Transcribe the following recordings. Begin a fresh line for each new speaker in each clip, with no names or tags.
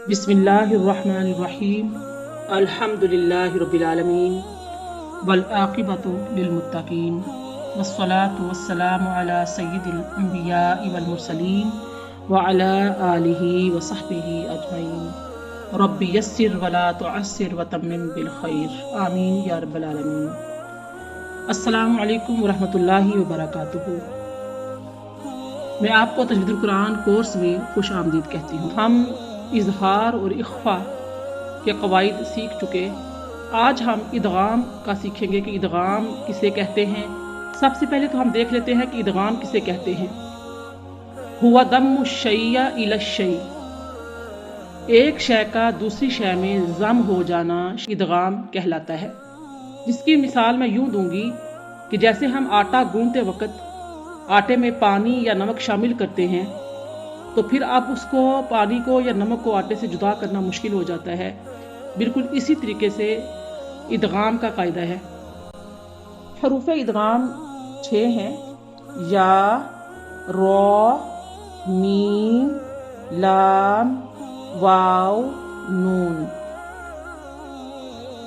بسم اللہ الرحمن الرحیم الحمدللہ رب العالمین والعاقبۃ للمتقین والصلاة والسلام علی سید الانبیاء والمرسلین وعلی آلہ وصحبہ اجمعین رب یسر ولا تعسر وتمم بالخیر آمین یا رب العالمین۔ السلام علیکم ورحمۃ اللہ وبرکاتہ۔ میں آپ کو تجوید القرآن کورس میں خوش آمدید کہتی ہوں۔ ہم اظہار اور اخفا کے قواعد سیکھ چکے۔ آج ہم ادغام کا سیکھیں گے کہ ادغام کسے کہتے ہیں۔ سب سے پہلے تو ہم دیکھ لیتے ہیں کہ ادغام کسے کہتے ہیں۔ ہوا ضم الشیء الی الشیء، ایک شے کا دوسری شے میں ضم ہو جانا ادغام کہلاتا ہے۔ جس کی مثال میں یوں دوں گی کہ جیسے ہم آٹا گوندتے وقت آٹے میں پانی یا نمک شامل کرتے ہیں تو پھر اب اس کو پانی کو یا نمک کو آٹے سے جدا کرنا مشکل ہو جاتا ہے، بالکل اسی طریقے سے ادغام کا قاعدہ ہے۔ حروف ادغام 6 ہیں: یا، را، میم، لام، واو، نون۔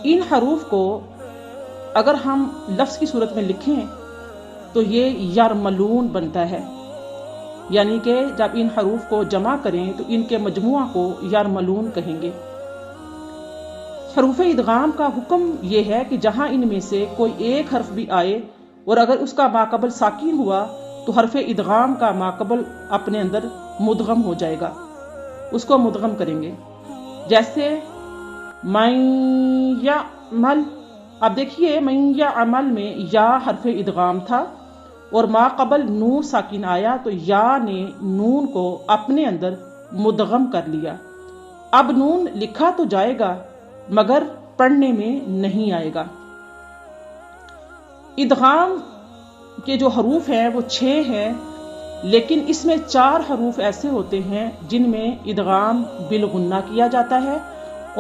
ان حروف کو اگر ہم لفظ کی صورت میں لکھیں تو یہ یرملون بنتا ہے، یعنی کہ جب ان حروف کو جمع کریں تو ان کے مجموعہ کو یرملون کہیں گے۔ حروف ادغام کا حکم یہ ہے کہ جہاں ان میں سے کوئی ایک حرف بھی آئے اور اگر اس کا ماقبل ساکن ہوا تو حرف ادغام کا ماقبل اپنے اندر مدغم ہو جائے گا، اس کو مدغم کریں گے۔ جیسے من یعمل، اب دیکھیے من یعمل میں یا حرف ادغام تھا اور ما قبل نون ساکن آیا تو یا نے نون کو اپنے اندر مدغم کر لیا۔ اب نون لکھا تو جائے گا مگر پڑھنے میں نہیں آئے گا۔ ادغام کے جو حروف ہیں وہ 6 ہیں، لیکن اس میں 4 حروف ایسے ہوتے ہیں جن میں ادغام بالغنہ کیا جاتا ہے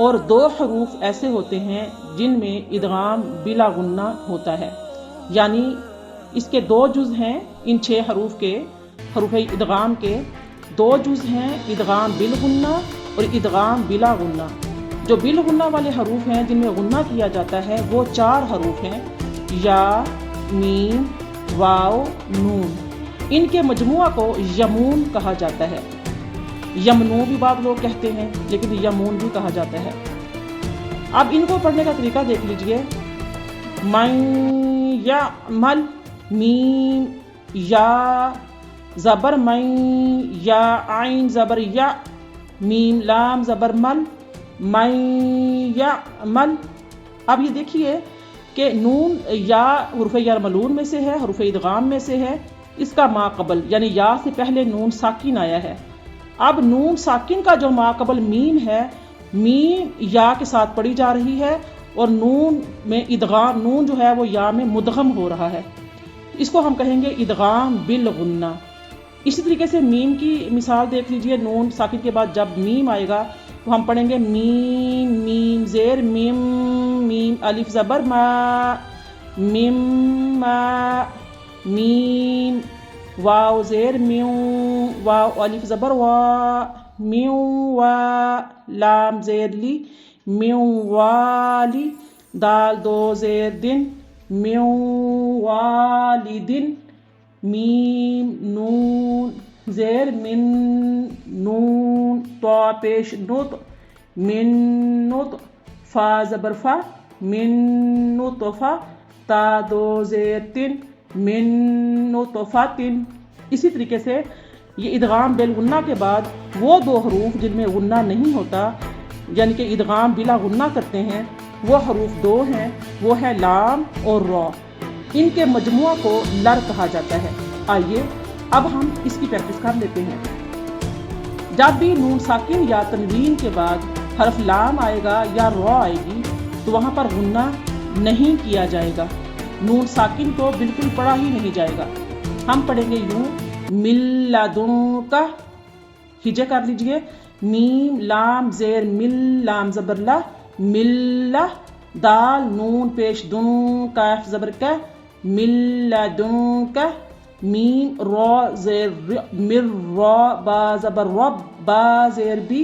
اور 2 حروف ایسے ہوتے ہیں جن میں ادغام بلا غنہ ہوتا ہے۔ یعنی اس کے 2 جز ہیں، ان 6 حروف کے حروف ادغام کے 2 جز ہیں، ادغام بالغنہ اور ادغام بلا غنہ۔ جو بالغنہ والے حروف ہیں جن میں غنہ کیا جاتا ہے وہ 4 حروف ہیں: یا، میم، واو، نون۔ ان کے مجموعہ کو یمون کہا جاتا ہے، یمنو بھی بعض لوگ کہتے ہیں لیکن یمون بھی کہا جاتا ہے۔ اب ان کو پڑھنے کا طریقہ دیکھ لیجئے۔ من یعمل، میم، یا زبر من، یا عین زبر یا، میم لام زبر مل، من یعمل۔ اب یہ دیکھیے کہ نون یا حروف یرملون میں سے ہے، حروف ادغام میں سے ہے۔ اس کا ما قبل یعنی یا سے پہلے نون ساکن آیا ہے۔ اب نون ساکن کا جو ما قبل میم ہے، میم یا کے ساتھ پڑھی جا رہی ہے اور نون میں ادغام، نون جو ہے وہ یا میں مدغم ہو رہا ہے۔ اس کو ہم کہیں گے ادغام بالغنہ۔ اسی طریقے سے میم کی مثال دیکھ لیجئے۔ نون ساکن کے بعد جب میم آئے گا تو ہم پڑھیں گے میم، میم زیر میم، میم الف زبر ما، میم ما، میم واو زیر میو، واو الف زبر وا، میو وا، لام زیر لی، میو والی، دال 2 زیر دن، میو والدن، میم نون زیر من، نون تو پیش نط، من نط، فا زبر فا، من نطفہ، تا 2 زیر تن، من نطفتن۔ اسی طریقے سے یہ ادغام بالغنہ کے بعد وہ 2 حروف جن میں غنہ نہیں ہوتا یعنی کہ ادغام بلا غنہ کرتے ہیں، وہ حروف 2 ہیں، وہ ہے لام اور را۔ ان کے مجموعہ کو لر کہا جاتا ہے۔ آئیے اب ہم اس کی پریکٹس کر لیتے ہیں۔ جب بھی نون ساکن یا تنوین کے بعد حرف لام آئے گا یا را آئے گی تو وہاں پر غنہ نہیں کیا جائے گا، نون ساکن کو بالکل پڑھا ہی نہیں جائے گا۔ ہم پڑھیں گے یوں: من لدنک، ہجے کر لیجئے، میم لام زیر مل، لام زبر لا، ملہ، دال نون پیش دن، کاف زبر کا، من لدنک، میم را زیر مر را، با زبر رب، با زیر بی،